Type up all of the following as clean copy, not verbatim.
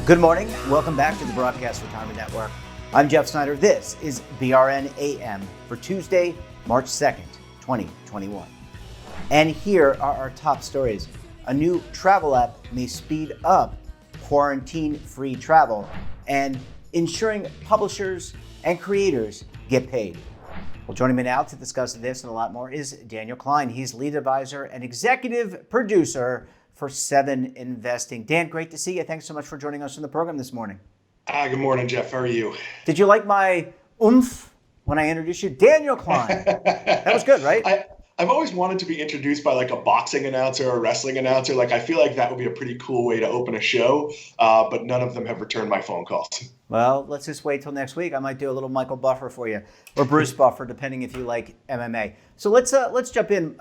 Good morning. Welcome back to the Broadcast Retirement Network. I'm Jeff Snyder. This is BRN AM for Tuesday, March 2nd, 2021. And here are our top stories. A new travel app may speed up quarantine-free travel and ensuring publishers and creators get paid. Well, joining me now to discuss this and a lot more is Daniel Klein. He's lead advisor and executive producer for 7 Investing. Dan, great to see you. Thanks so much for joining us on the program this morning. Good morning, Jeff. How are you? Did you like my oomph when I introduced you? Daniel Klein. That was good, right? I've always wanted to be introduced by like a boxing announcer or a wrestling announcer. Like, I feel like that would be a pretty cool way to open a show, but none of them have returned my phone calls. Well, let's just wait till next week. I might do a little Michael Buffer for you, or Bruce Buffer, depending if you like MMA. So let's jump in,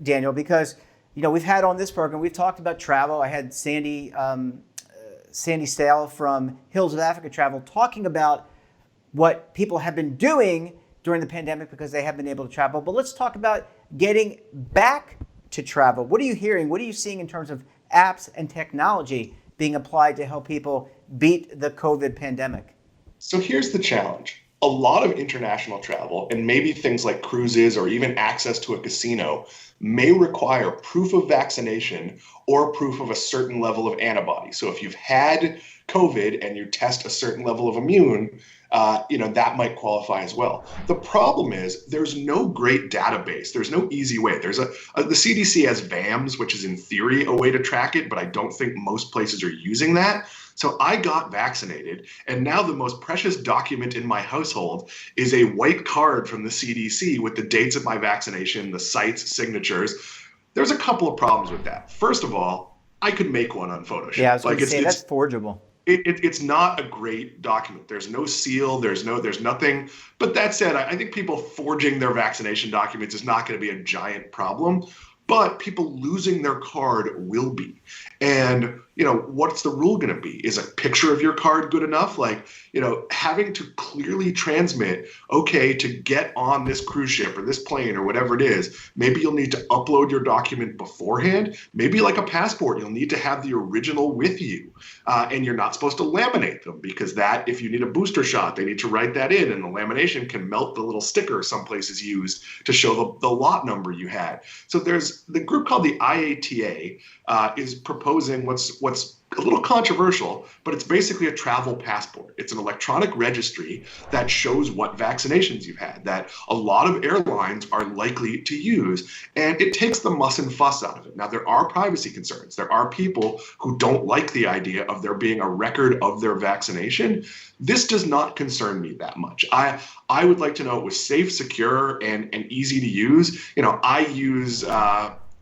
Daniel, because we've had on this program, we've talked about travel. I had Sandy Stale from Hills of Africa Travel talking about what people have been doing during the pandemic because they have been able to travel. But let's talk about getting back to travel. What are you hearing? What are you seeing in terms of apps and technology being applied to help people beat the COVID pandemic? So here's the challenge. A lot of international travel, and maybe things like cruises or even access to a casino, may require proof of vaccination or proof of a certain level of antibody. So if you've had COVID and you test a certain level of immune, that might qualify as well. The problem is there's no great database. There's no easy way. The CDC has VAMS, which is in theory a way to track it, but I don't think most places are using that. So I got vaccinated, and now the most precious document in my household is a white card from the CDC with the dates of my vaccination, the sites, signatures. There's a couple of problems with that. First of all, I could make one on Photoshop. Yeah, I was going to say that's forgeable. It's not a great document. There's no seal. There's nothing. But that said, I think people forging their vaccination documents is not going to be a giant problem. But people losing their card will be. And, what's the rule going to be? Is a picture of your card good enough? Like, having to clearly transmit, okay, to get on this cruise ship or this plane or whatever it is, maybe you'll need to upload your document beforehand. Maybe like a passport, you'll need to have the original with you. And you're not supposed to laminate them because if you need a booster shot, they need to write that in. And the lamination can melt the little sticker some places use to show the lot number you had. So there's the group called the IATA is proposing what's a little controversial, but it's basically a travel passport. It's an electronic registry that shows what vaccinations you've had, that a lot of airlines are likely to use, and it takes the muss and fuss out of it. Now, there are privacy concerns. There are people who don't like the idea of there being a record of their vaccination. This does not concern me that much. I would like to know it was safe, secure, and easy to use. I use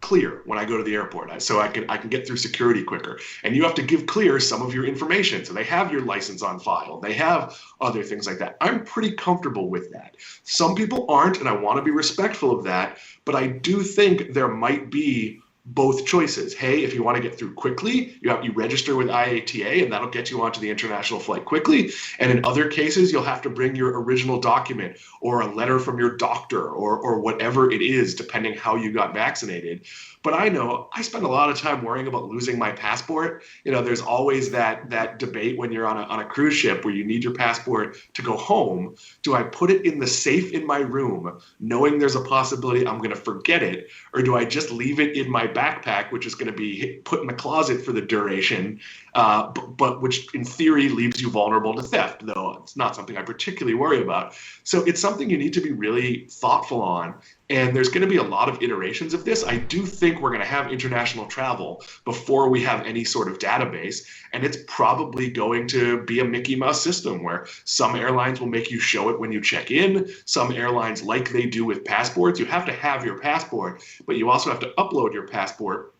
Clear when I go to the airport, so I can get through security quicker. And you have to give Clear some of your information, so they have your license on file. They have other things like that. I'm pretty comfortable with that. Some people aren't, and I want to be respectful of that. But I do think there might be both choices. Hey, if you want to get through quickly, you register with IATA, and that'll get you onto the international flight quickly. And in other cases, you'll have to bring your original document or a letter from your doctor or whatever it is, depending how you got vaccinated. But I know I spend a lot of time worrying about losing my passport. There's always that debate when you're on a cruise ship where you need your passport to go home. Do I put it in the safe in my room, knowing there's a possibility I'm going to forget it, or do I just leave it in my backpack, which is going to be put in the closet for the duration, but which in theory leaves you vulnerable to theft, though it's not something I particularly worry about. So it's something you need to be really thoughtful on. And there's going to be a lot of iterations of this. I do think we're going to have international travel before we have any sort of database. And it's probably going to be a Mickey Mouse system where some airlines will make you show it when you check in. Some airlines, like they do with passports, you have to have your passport, but you also have to upload your passport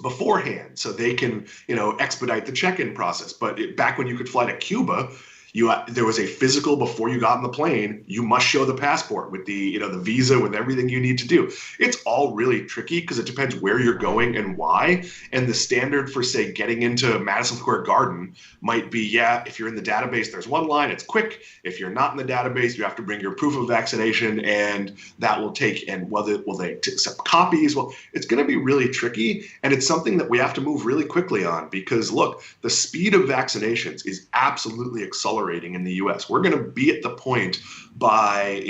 beforehand so they can, expedite the check-in process. But back when you could fly to Cuba, There was a physical before you got on the plane. You must show the passport with the the visa, with everything you need to do. It's all really tricky because it depends where you're going and why. And the standard for, say, getting into Madison Square Garden might be, if you're in the database, there's one line, it's quick. If you're not in the database, you have to bring your proof of vaccination, and that will take, and will they accept copies? Well, it's going to be really tricky, and it's something that we have to move really quickly on because, look, the speed of vaccinations is absolutely accelerating in the US. We're going to be at the point by,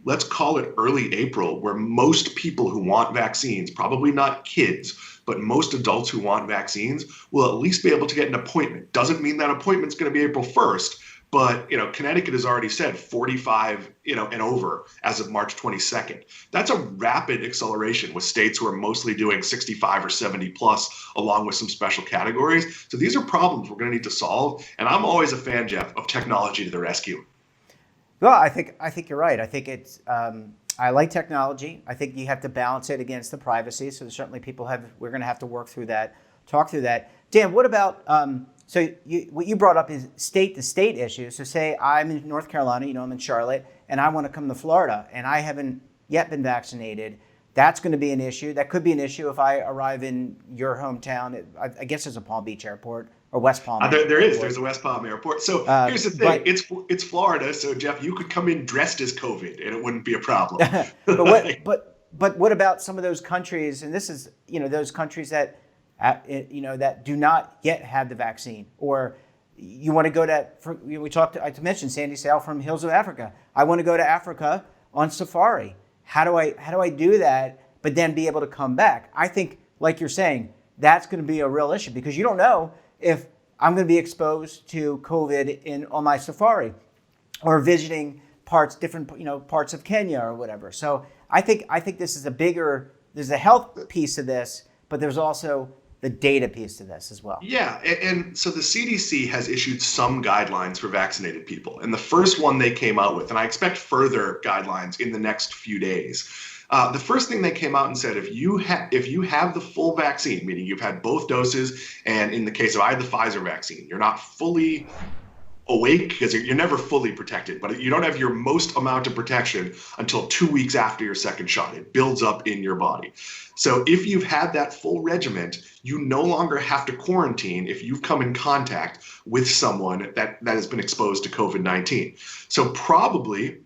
let's call it early April, where most people who want vaccines, probably not kids, but most adults who want vaccines will at least be able to get an appointment. Doesn't mean that appointment's going to be April 1st. But Connecticut has already said 45, and over as of March 22nd. That's a rapid acceleration with states who are mostly doing 65 or 70 plus, along with some special categories. So these are problems we're going to need to solve. And I'm always a fan, Jeff, of technology to the rescue. Well, I think you're right. I think it's. I like technology. I think you have to balance it against the privacy. So certainly we're going to have to work through that, talk through that. Dan, what about? So what you brought up is state-to-state issues. So say I'm in North Carolina, I'm in Charlotte, and I want to come to Florida, and I haven't yet been vaccinated. That's going to be an issue. That could be an issue if I arrive in your hometown. I guess there's a Palm Beach airport or West Palm. There is. There's a West Palm airport. So here's the thing. It's Florida. So, Jeff, you could come in dressed as COVID, and it wouldn't be a problem. But what about some of those countries? And this is those countries that that do not yet have the vaccine, or you want to go to. I mentioned Sandy Sale from Hills of Africa. I want to go to Africa on safari. How do I do that? But then be able to come back. I think, like you're saying, that's going to be a real issue because you don't know if I'm going to be exposed to COVID on my safari, or visiting different parts of Kenya or whatever. So I think this is there's a health piece of this, but there's also the data piece to this as well. Yeah, and so the CDC has issued some guidelines for vaccinated people. And the first one they came out with, and I expect further guidelines in the next few days. The first thing they came out and said, if you have the full vaccine, meaning you've had both doses, and in the case of I had the Pfizer vaccine, you're not fully awake because you're never fully protected, but you don't have your most amount of protection until 2 weeks after your second shot. It builds up in your body. So if you've had that full regimen, you no longer have to quarantine if you've come in contact with someone that has been exposed to COVID-19. So probably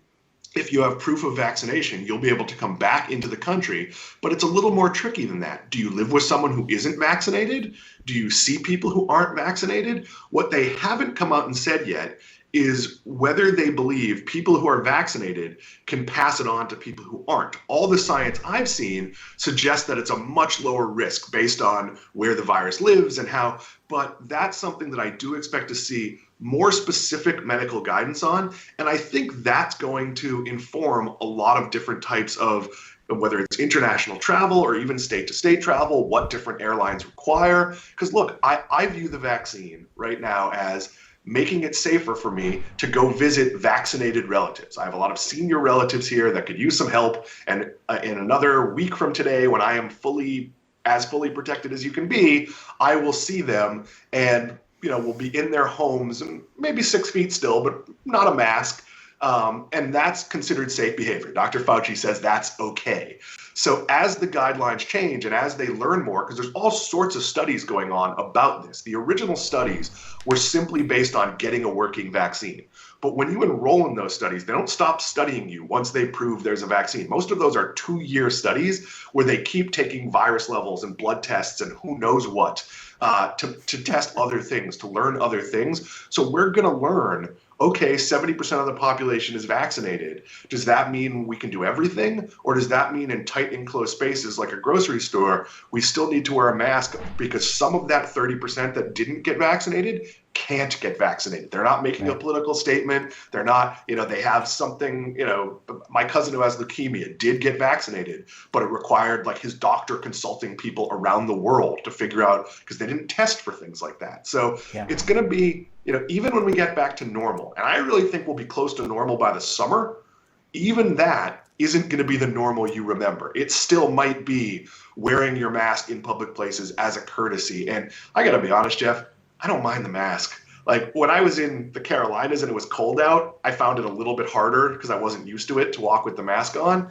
if you have proof of vaccination, you'll be able to come back into the country, but it's a little more tricky than that. Do you live with someone who isn't vaccinated? Do you see people who aren't vaccinated? What they haven't come out and said yet is whether they believe people who are vaccinated can pass it on to people who aren't. All the science I've seen suggests that it's a much lower risk based on where the virus lives and how, but that's something that I do expect to see more specific medical guidance on. And I think that's going to inform a lot of different types of, whether it's international travel or even state-to-state travel, what different airlines require. Because look, I view the vaccine right now as making it safer for me to go visit vaccinated relatives. I have a lot of senior relatives here that could use some help. And in another week from today, when I am fully protected as you can be, I will see them and we'll be in their homes and maybe 6 feet still, but not a mask. And that's considered safe behavior. Dr. Fauci says that's okay. So as the guidelines change and as they learn more, because there's all sorts of studies going on about this. The original studies were simply based on getting a working vaccine. But when you enroll in those studies, they don't stop studying you once they prove there's a vaccine. Most of those are 2-year studies where they keep taking virus levels and blood tests and who knows what to test other things, to learn other things. So we're going to learn, okay, 70% of the population is vaccinated. Does that mean we can do everything? Or does that mean in tight enclosed spaces like a grocery store, we still need to wear a mask because some of that 30% that didn't get vaccinated can't get vaccinated. They're not making a political statement. They're not, they have something, my cousin who has leukemia did get vaccinated, but it required like his doctor consulting people around the world to figure out, because they didn't test for things like that. So it's going to be, even when we get back to normal, and I really think we'll be close to normal by the summer, even that isn't going to be the normal you remember. It still might be wearing your mask in public places as a courtesy. And I got to be honest, Jeff, I don't mind the mask. Like when I was in the Carolinas and it was cold out, I found it a little bit harder because I wasn't used to it to walk with the mask on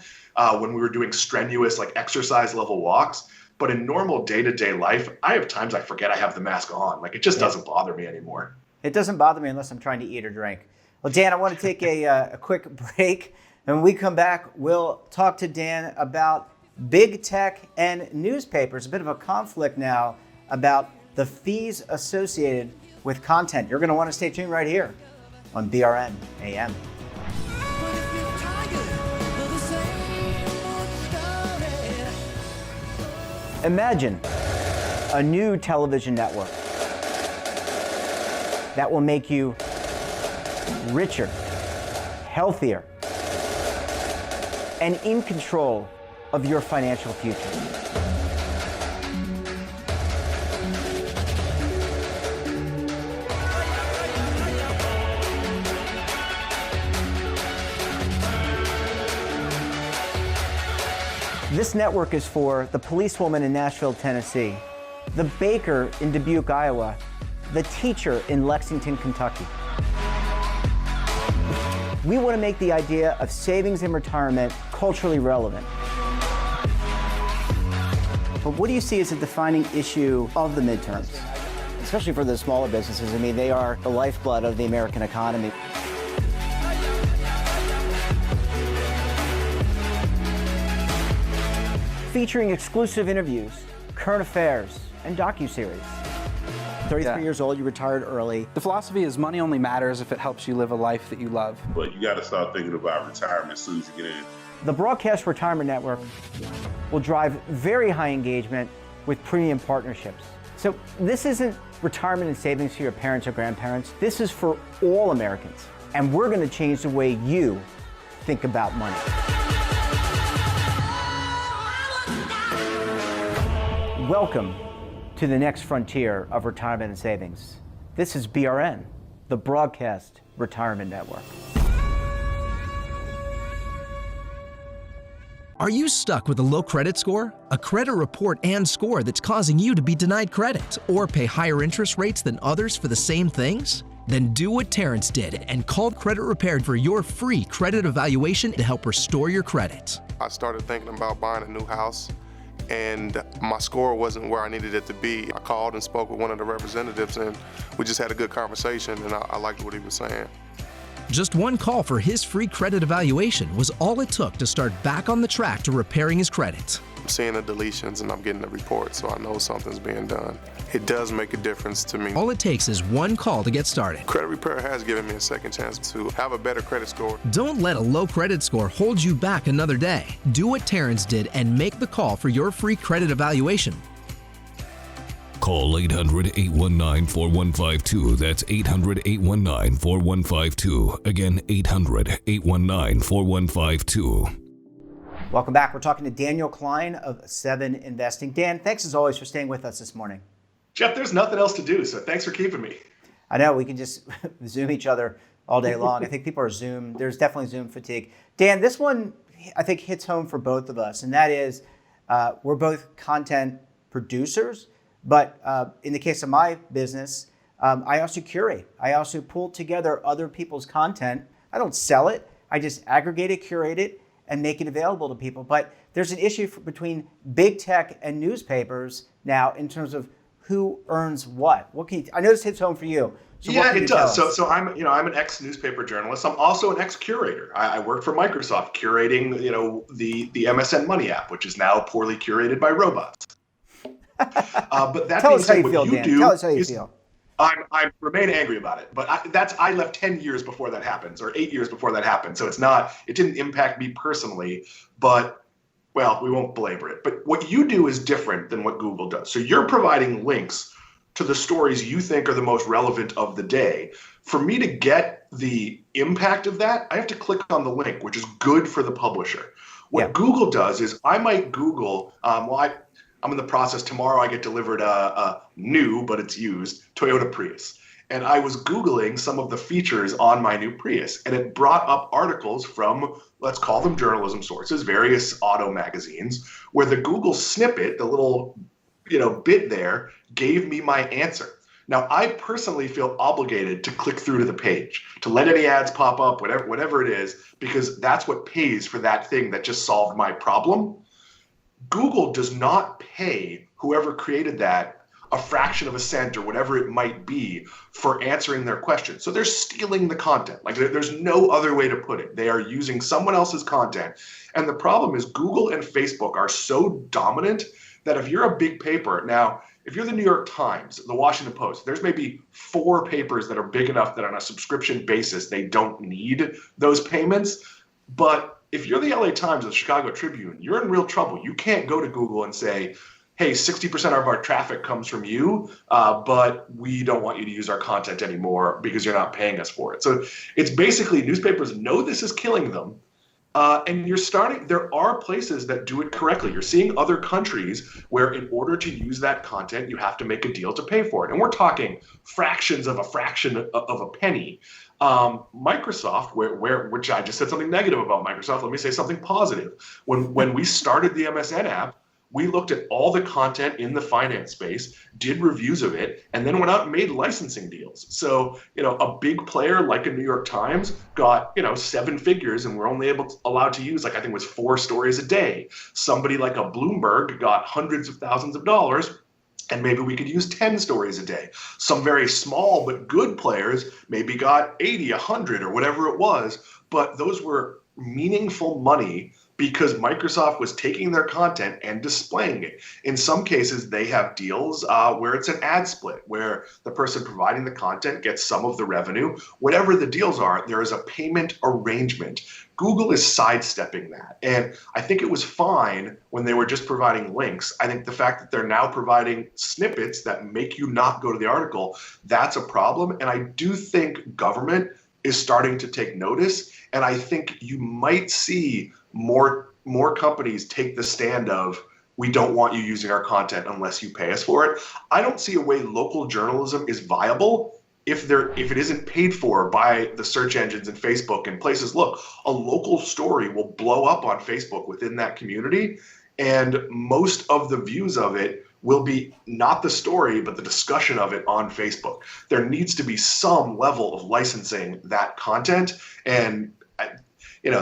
when we were doing strenuous like exercise level walks. But in normal day-to-day life, I have times I forget I have the mask on. Like it just doesn't bother me anymore. It doesn't bother me unless I'm trying to eat or drink. Well, Dan, I want to take a quick break. And when we come back, we'll talk to Dan about big tech and newspapers. A bit of a conflict now about the fees associated with content. You're going to want to stay tuned right here on BRN AM. Imagine a new television network that will make you richer, healthier, and in control of your financial future. This network is for the policewoman in Nashville, Tennessee, the baker in Dubuque, Iowa, the teacher in Lexington, Kentucky. We want to make the idea of savings and retirement culturally relevant. But what do you see as a defining issue of the midterms, especially for the smaller businesses? I mean, they are the lifeblood of the American economy. Featuring exclusive interviews, current affairs, and docuseries. 33 years old, you retired early. The philosophy is money only matters if it helps you live a life that you love. But you got to start thinking about retirement as soon as you get in. The Broadcast Retirement Network will drive very high engagement with premium partnerships. So this isn't retirement and savings for your parents or grandparents. This is for all Americans. And we're going to change the way you think about money. Welcome to the next frontier of retirement and savings. This is BRN, the Broadcast Retirement Network. Are you stuck with a low credit score? A credit report and score that's causing you to be denied credit or pay higher interest rates than others for the same things? Then do what Terrence did and call Credit Repaired for your free credit evaluation to help restore your credit. I started thinking about buying a new house, and my score wasn't where I needed it to be. I called and spoke with one of the representatives, and we just had a good conversation, and I liked what he was saying. Just one call for his free credit evaluation was all it took to start back on the track to repairing his credit. I'm seeing the deletions and I'm getting the report, so I know something's being done. It does make a difference to me. All it takes is one call to get started. Credit Repair has given me a second chance to have a better credit score. Don't let a low credit score hold you back another day. Do what Terrence did and make the call for your free credit evaluation. Call 800-819-4152. That's 800-819-4152. Again, 800-819-4152. Welcome back. We're talking to Daniel Klein of 7 Investing. Dan, thanks as always for staying with us this morning. Jeff, there's nothing else to do, so thanks for keeping me. I know, we can just Zoom each other all day long. I think people are Zoom. There's definitely Zoom fatigue. Dan, this one I think hits home for both of us, and that is we're both content producers, but in the case of my business, I also curate. I also pull together other people's content. I don't sell it. I just aggregate it, curate it, and make it available to people. But there's an issue between big tech and newspapers now in terms of who earns what. What can you, I know this hits home for you. So yeah, it does. So I'm an ex-newspaper journalist. I'm also an ex-curator. I worked for Microsoft curating, the MSN Money app, which is now poorly curated by robots. But that Tell being us how said, you feel, Dan. Tell us how you feel. I remain angry about it, but I left 10 years before that happens, or 8 years before that happened. So it didn't impact me personally, but well, we won't belabor it. But what you do is different than what Google does. So you're providing links to the stories you think are the most relevant of the day. For me to get the impact of that, I have to click on the link, which is good for the publisher. What Google does is I might Google, I'm in the process tomorrow. I get delivered a new, but it's used, Toyota Prius. And I was Googling some of the features on my new Prius, and it brought up articles from, let's call them journalism sources, various auto magazines, where the Google snippet, the little bit there, gave me my answer. Now, I personally feel obligated to click through to the page, to let any ads pop up, whatever it is, because that's what pays for that thing that just solved my problem. Google does not pay whoever created that a fraction of a cent or whatever it might be for answering their question. So they're stealing the content. Like, there's no other way to put it. They are using someone else's content. And the problem is Google and Facebook are so dominant that if you're a big paper, now, if you're the New York Times, the Washington Post, there's maybe 4 papers that are big enough that on a subscription basis, they don't need those payments. But if you're the LA Times or the Chicago Tribune, you're in real trouble. You can't go to Google and say, hey, 60% of our traffic comes from you, but we don't want you to use our content anymore because you're not paying us for it. So it's basically newspapers know this is killing them. And there are places that do it correctly. You're seeing other countries where in order to use that content, you have to make a deal to pay for it. And we're talking fractions of a fraction of a penny. Microsoft, which I just said something negative about Microsoft, let me say something positive. When we started the MSN app, we looked at all the content in the finance space, did reviews of it, and then went out and made licensing deals. So, a big player like a New York Times got, 7 figures, and we're only allowed to use, I think it was 4 stories a day. Somebody like a Bloomberg got hundreds of thousands of dollars, and maybe we could use 10 stories a day. Some very small but good players maybe got 80, 100, or whatever it was, but those were meaningful money because Microsoft was taking their content and displaying it. In some cases, they have deals where it's an ad split, where the person providing the content gets some of the revenue. Whatever the deals are, there is a payment arrangement. Google is sidestepping that. And I think it was fine when they were just providing links. I think the fact that they're now providing snippets that make you not go to the article, that's a problem. And I do think government is starting to take notice. And I think you might see more companies take the stand of, we don't want you using our content unless you pay us for it. I don't see a way local journalism is viable if it isn't paid for by the search engines and Facebook and places. Look, a local story will blow up on Facebook within that community, and most of the views of it will be not the story, but the discussion of it on Facebook. There needs to be some level of licensing that content. And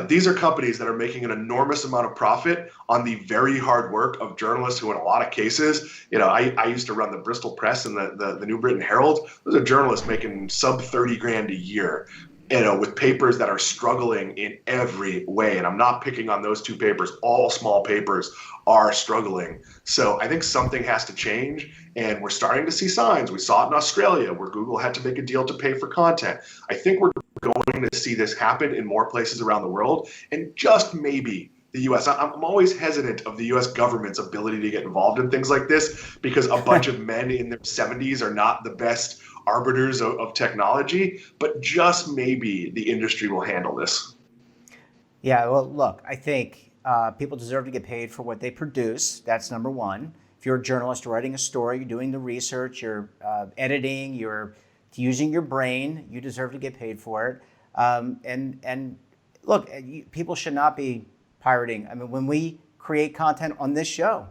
these are companies that are making an enormous amount of profit on the very hard work of journalists who, in a lot of cases, I used to run the Bristol Press and the New Britain Herald. Those are journalists making sub 30 grand a year, with papers that are struggling in every way. And I'm not picking on those 2 papers. All small papers are struggling. So I think something has to change. And we're starting to see signs. We saw it in Australia where Google had to make a deal to pay for content. I think we're going to see this happen in more places around the world. And just maybe the U.S. I'm always hesitant of the U.S. government's ability to get involved in things like this because a bunch of men in their 70s are not the best arbiters of technology, but just maybe the industry will handle this. Yeah, well, look, I think people deserve to get paid for what they produce. That's number one. If you're a journalist writing a story, you're doing the research, you're editing, you're using your brain, you deserve to get paid for it. And look, people should not be pirating. I mean, when we create content on this show,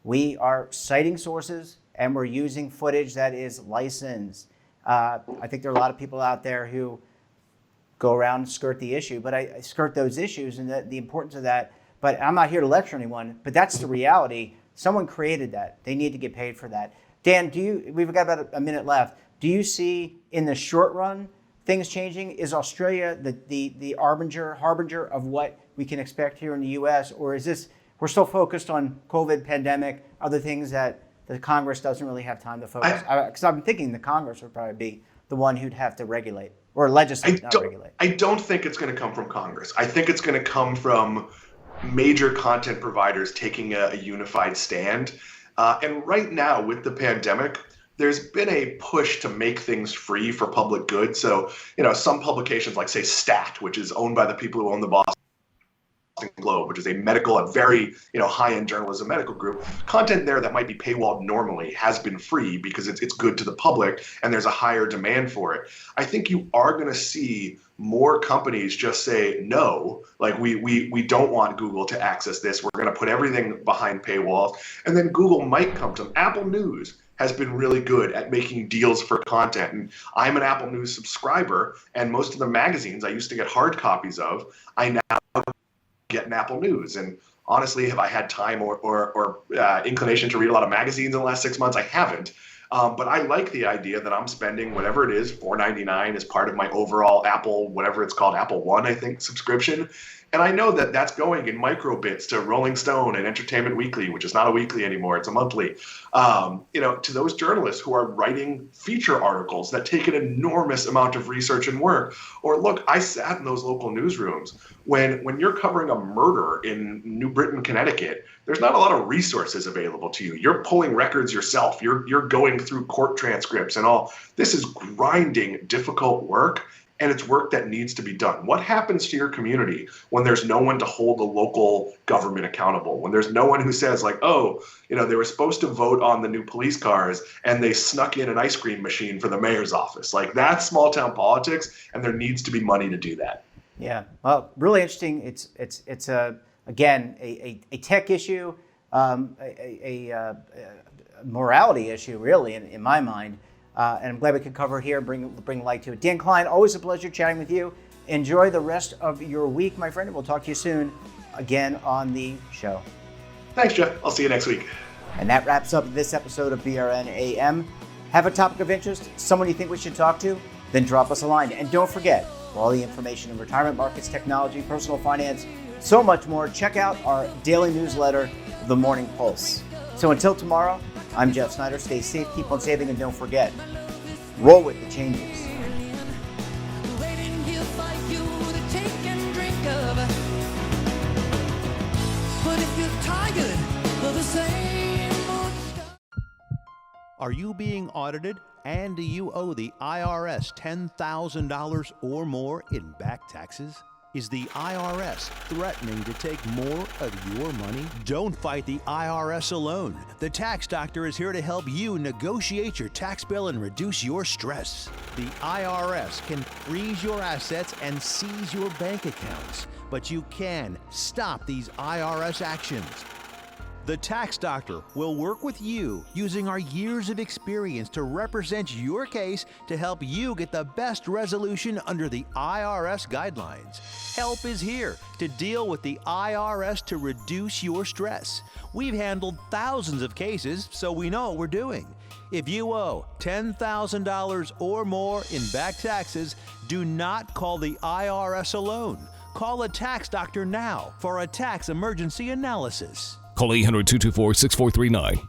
we are citing sources and we're using footage that is licensed. I think there are a lot of people out there who go around and skirt the issue, but I skirt those issues and the importance of that. But I'm not here to lecture anyone, but that's the reality. Someone created that. They need to get paid for that. Dan, we've got about a minute left. Do you see in the short run things changing? Is Australia the harbinger of what we can expect here in the U.S., or is this, we're still focused on COVID pandemic, other things that the Congress doesn't really have time to focus? Because I'm thinking the Congress would probably be the one who'd have to regulate or legislate, not regulate. I don't think it's going to come from Congress. I think it's going to come from major content providers taking a unified stand. And right now with the pandemic, there's been a push to make things free for public good. So, some publications like, say, Stat, which is owned by the people who own the Boston Boston Globe, which is a very high-end journalism medical group. Content there that might be paywalled normally has been free because it's good to the public and there's a higher demand for it. I think you are going to see more companies just say no, like we don't want Google to access this. We're going to put everything behind paywalls, and then Google might come to them. Apple News has been really good at making deals for content, and I'm an Apple News subscriber, and most of the magazines I used to get hard copies of, I now get in Apple News. And honestly, have I had time or inclination to read a lot of magazines in the last 6 months? I haven't. But I like the idea that I'm spending whatever it is, $4.99 as part of my overall Apple, whatever it's called, Apple One, I think, subscription. And I know that that's going in microbits to Rolling Stone and Entertainment Weekly, which is not a weekly anymore, it's a monthly. To those journalists who are writing feature articles that take an enormous amount of research and work. Or look, I sat in those local newsrooms when you're covering a murder in New Britain, Connecticut. There's not a lot of resources available to you. You're pulling records yourself. You're going through court transcripts and all. This is grinding, difficult work. And it's work that needs to be done. What happens to your community when there's no one to hold the local government accountable? When there's no one who says like, they were supposed to vote on the new police cars and they snuck in an ice cream machine for the mayor's office. Like, that's small town politics, and there needs to be money to do that. Yeah, well, really interesting. It's again a tech issue, a morality issue, really, in my mind. And I'm glad we could cover it here and bring light to it. Dan Klein, always a pleasure chatting with you. Enjoy the rest of your week, my friend, and we'll talk to you soon again on the show. Thanks, Jeff. I'll see you next week. And that wraps up this episode of BRN AM. Have a topic of interest, someone you think we should talk to? Then drop us a line. And don't forget, for all the information in retirement markets, technology, personal finance, so much more, check out our daily newsletter, The Morning Pulse. So until tomorrow, I'm Jeff Snyder. Stay safe, keep on saving, and don't forget, roll with the changes. Are you being audited and do you owe the IRS $10,000 or more in back taxes? Is the IRS threatening to take more of your money? Don't fight the IRS alone. The Tax Doctor is here to help you negotiate your tax bill and reduce your stress. The IRS can freeze your assets and seize your bank accounts, but you can stop these IRS actions. The Tax Doctor will work with you using our years of experience to represent your case to help you get the best resolution under the IRS guidelines. Help is here to deal with the IRS to reduce your stress. We've handled thousands of cases, so we know what we're doing. If you owe $10,000 or more in back taxes, do not call the IRS alone. Call a Tax Doctor now for a tax emergency analysis. Call 800-224-6439.